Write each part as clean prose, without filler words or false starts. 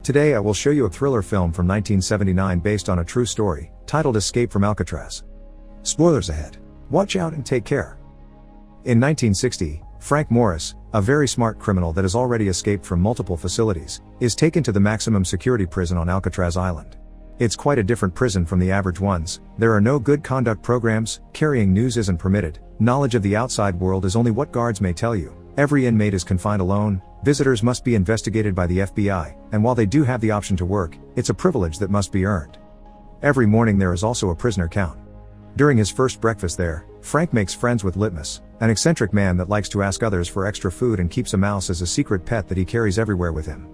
Today I will show you a thriller film from 1979 based on a true story, titled Escape from Alcatraz. Spoilers ahead. Watch out and take care. In 1960, Frank Morris, a very smart criminal that has already escaped from multiple facilities, is taken to the maximum security prison on Alcatraz Island. It's quite a different prison from the average ones. There are no good conduct programs, carrying news isn't permitted, knowledge of the outside world is only what guards may tell you, every inmate is confined alone, visitors must be investigated by the FBI, and while they do have the option to work, it's a privilege that must be earned. Every morning there is also a prisoner count. During his first breakfast there, Frank makes friends with Litmus, an eccentric man that likes to ask others for extra food and keeps a mouse as a secret pet that he carries everywhere with him.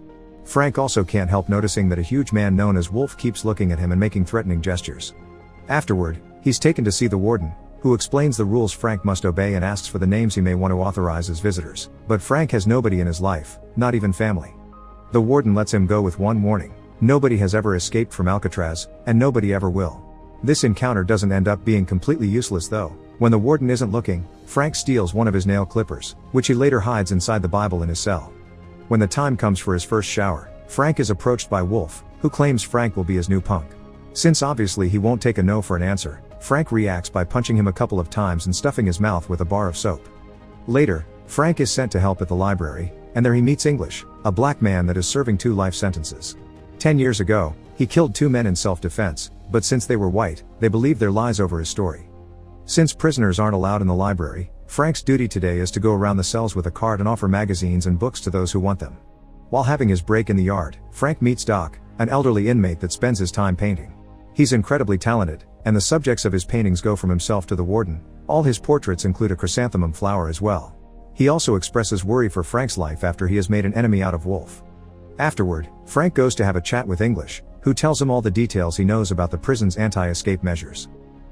Frank also can't help noticing that a huge man known as Wolf keeps looking at him and making threatening gestures. Afterward, he's taken to see the warden, who explains the rules Frank must obey and asks for the names he may want to authorize as visitors, but Frank has nobody in his life, not even family. The warden lets him go with one warning: nobody has ever escaped from Alcatraz, and nobody ever will. This encounter doesn't end up being completely useless though. When the warden isn't looking, Frank steals one of his nail clippers, which he later hides inside the Bible in his cell. When the time comes for his first shower, Frank is approached by Wolf, who claims Frank will be his new punk. Since obviously he won't take a no for an answer, Frank reacts by punching him a couple of times and stuffing his mouth with a bar of soap. Later, Frank is sent to help at the library, and there he meets English, a black man that is serving 2 life sentences. 10 years ago, he killed 2 men in self-defense, but since they were white, they believe their lies over his story. Since prisoners aren't allowed in the library, Frank's duty today is to go around the cells with a cart and offer magazines and books to those who want them. While having his break in the yard, Frank meets Doc, an elderly inmate that spends his time painting. He's incredibly talented, and the subjects of his paintings go from himself to the warden. All his portraits include a chrysanthemum flower as well. He also expresses worry for Frank's life after he has made an enemy out of Wolf. Afterward, Frank goes to have a chat with English, who tells him all the details he knows about the prison's anti-escape measures.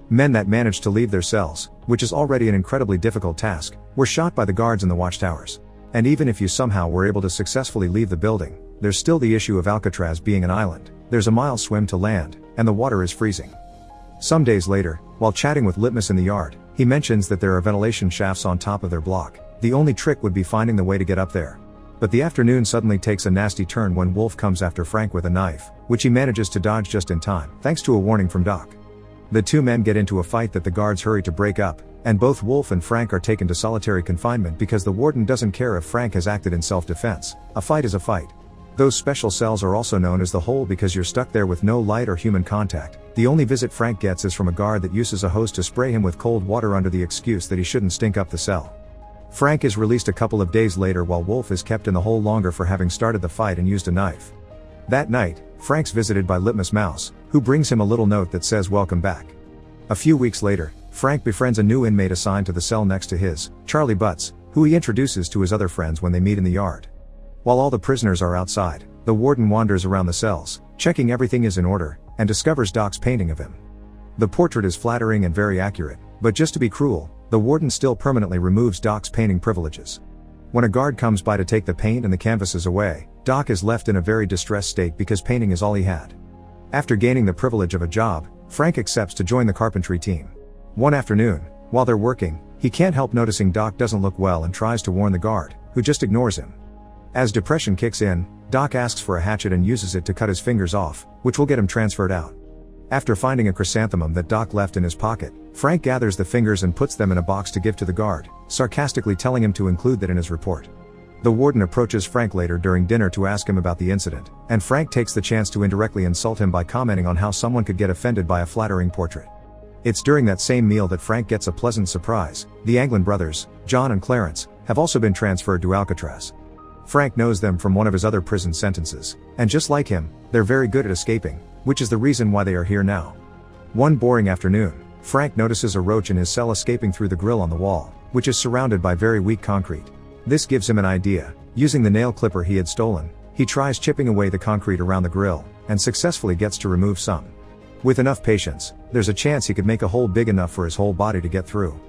Men that managed to leave their cells, which is already an incredibly difficult task, were shot by the guards in the watchtowers. And even if you somehow were able to successfully leave the building, there's still the issue of Alcatraz being an island. There's a mile swim to land, and the water is freezing. Some days later, while chatting with Litmus in the yard, he mentions that there are ventilation shafts on top of their block. The only trick would be finding the way to get up there. But the afternoon suddenly takes a nasty turn when Wolf comes after Frank with a knife, which he manages to dodge just in time, thanks to a warning from Doc. The 2 men get into a fight that the guards hurry to break up, and both Wolf and Frank are taken to solitary confinement because the warden doesn't care if Frank has acted in self-defense. A fight is a fight. Those special cells are also known as the hole because you're stuck there with no light or human contact. The only visit Frank gets is from a guard that uses a hose to spray him with cold water under the excuse that he shouldn't stink up the cell. Frank is released a couple of days later while Wolf is kept in the hole longer for having started the fight and used a knife. That night, Frank's visited by Litmus Mouse, who brings him a little note that says welcome back. A few weeks later, Frank befriends a new inmate assigned to the cell next to his, Charlie Butts, who he introduces to his other friends when they meet in the yard. While all the prisoners are outside, the warden wanders around the cells, checking everything is in order, and discovers Doc's painting of him. The portrait is flattering and very accurate, but just to be cruel, the warden still permanently removes Doc's painting privileges. When a guard comes by to take the paint and the canvases away, Doc is left in a very distressed state because painting is all he had. After gaining the privilege of a job, Frank accepts to join the carpentry team. One afternoon, while they're working, he can't help noticing Doc doesn't look well and tries to warn the guard, who just ignores him. As depression kicks in, Doc asks for a hatchet and uses it to cut his fingers off, which will get him transferred out. After finding a chrysanthemum that Doc left in his pocket, Frank gathers the fingers and puts them in a box to give to the guard, sarcastically telling him to include that in his report. The warden approaches Frank later during dinner to ask him about the incident, and Frank takes the chance to indirectly insult him by commenting on how someone could get offended by a flattering portrait. It's during that same meal that Frank gets a pleasant surprise. The Anglin brothers, John and Clarence, have also been transferred to Alcatraz. Frank knows them from one of his other prison sentences, and just like him, they're very good at escaping, which is the reason why they are here now. One boring afternoon, Frank notices a roach in his cell escaping through the grill on the wall, which is surrounded by very weak concrete. This gives him an idea. Using the nail clipper he had stolen, he tries chipping away the concrete around the grill, and successfully gets to remove some. With enough patience, there's a chance he could make a hole big enough for his whole body to get through.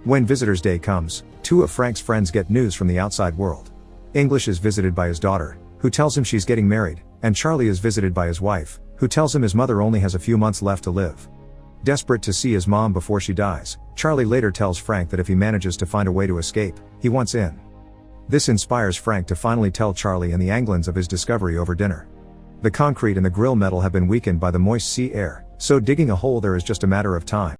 When Visitors' Day comes, 2 of Frank's friends get news from the outside world. English is visited by his daughter, who tells him she's getting married, and Charlie is visited by his wife, who tells him his mother only has a few months left to live. Desperate to see his mom before she dies, Charlie later tells Frank that if he manages to find a way to escape, he wants in. This inspires Frank to finally tell Charlie and the Anglins of his discovery over dinner. The concrete and the grill metal have been weakened by the moist sea air, so digging a hole there is just a matter of time.